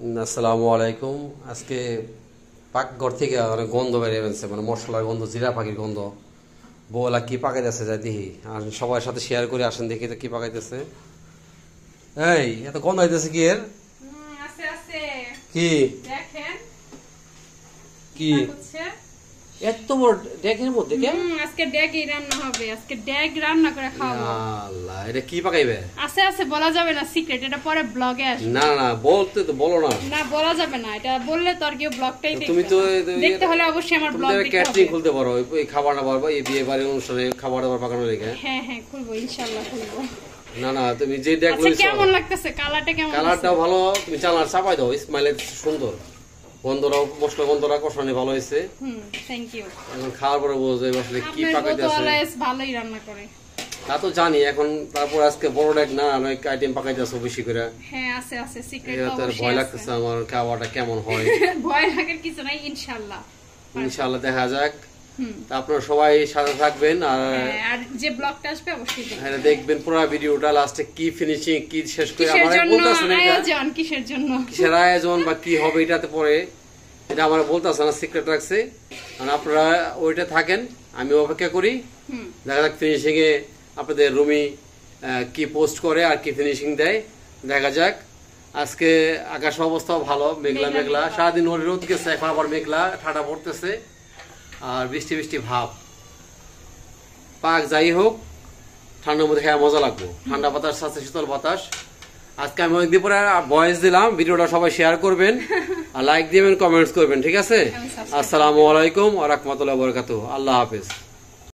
আসসালামু আলাইকুম। আজকে পাকঘর থেকে অনেক গন্ধ বেরিয়ে গেছে, মানে মশলার গন্ধ, জিরা পাখির গন্ধ। বউলা কি পাকাইতেছে যাই দেখি, আর সবার সাথে শেয়ার করে আসেন দেখি তো কি পাকাইতেছে। এই এত গন্ধ হইতেছে কি এর? কি কি এত বড় ডেকের মধ্যে কে? আজকে ডেকই রান্না হবে, আজকে ডেক রান্না করে খাওয়াবো। আল্লাহ, এটা কি পাকাইবে? আছে বলা যাবে না, সিক্রেট, এটা পরে ব্লগে আসবে। না না বলতে তো বলো না। না বলা যাবে না, এটা বললে তো আর কেউ ব্লগটাই দেখবে। তুমি তো দেখতে হলে অবশ্যই আমার ব্লগ দেখতে হবে। ক্যাটারিং খুলতে পারো, এই খাবার দাবার বা এই বিয়ে বাড়ির অনুষ্ঠানে খাবার দাবার পাকানো লেগে। হ্যাঁ খুলবো, ইনশাআল্লাহ খুলবো। না না তুমি যে ডেক লইছো, আচ্ছা কেমন লাগতেছে? কালারটা কেমন? কালারটা ভালো, তুমি চালার চাপাই দাও, স্মাইলের সুন্দর গন্ধরাও, মশলা গন্ধরা কষানি ভালো হয়েছে। Thank you. এখন খাওয়ার পরে বোঝা যায় আসলে কি পাকাইতেছে। ভালোই রান্না করে তা তো জানি। এখন তারপর আজকে বড় ডেক না, অনেক আইটেম পাকাইতেছে বেশি করে। হ্যাঁ আছে সিক্রেট। ভয় লাগতেছে আমার, খাওয়াটা কেমন হয়। ভয় লাগার কিছু নাই, ইনশাআল্লাহ দেখা যাক। আপনারা সবাই সাথে থাকবেন আর যে ব্লগটা আসবে অবশ্যই দেখবেন পুরো ভিডিওটা, লাস্টে কি ফিনিশিং কি শেষ করে আমারে বলতাছেন আয়োজন কিসের আয়োজন বা কি হবে এটাতে পরে এটা আমার বলতাছে না, সিক্রেট রাখছে। আর আপনারা ওইটা থাকেন, আমি অপেক্ষা করি। দেখা যাক ফিনিশিং এ আপনাদের রুমি কি পোস্ট করে আর কি ফিনিশিং দেয়, দেখা যাক। আজকে আকাশ অবস্থাও ভালো, মেঘলা সারাদিন রোদ গেছে, এখন আবার মেঘলা ঠান্ডা পড়তেছে আর বৃষ্টি ভাব। পাক যাই হোক, ঠান্ডার মধ্যে খেয়ে মজা লাগবো। ঠান্ডা বাতাস আছে, শীতল বাতাস। আজকে আমি অনেকদিন পরে ভয়েস দিলাম, ভিডিওটা সবাই শেয়ার করবেন আর লাইক দিবেন, কমেন্টস করবেন, ঠিক আছে? আসসালামু আলাইকুম ওয়া রাহমাতুল্লাহি ওয়া বারাকাতুহু। আল্লাহ হাফেজ।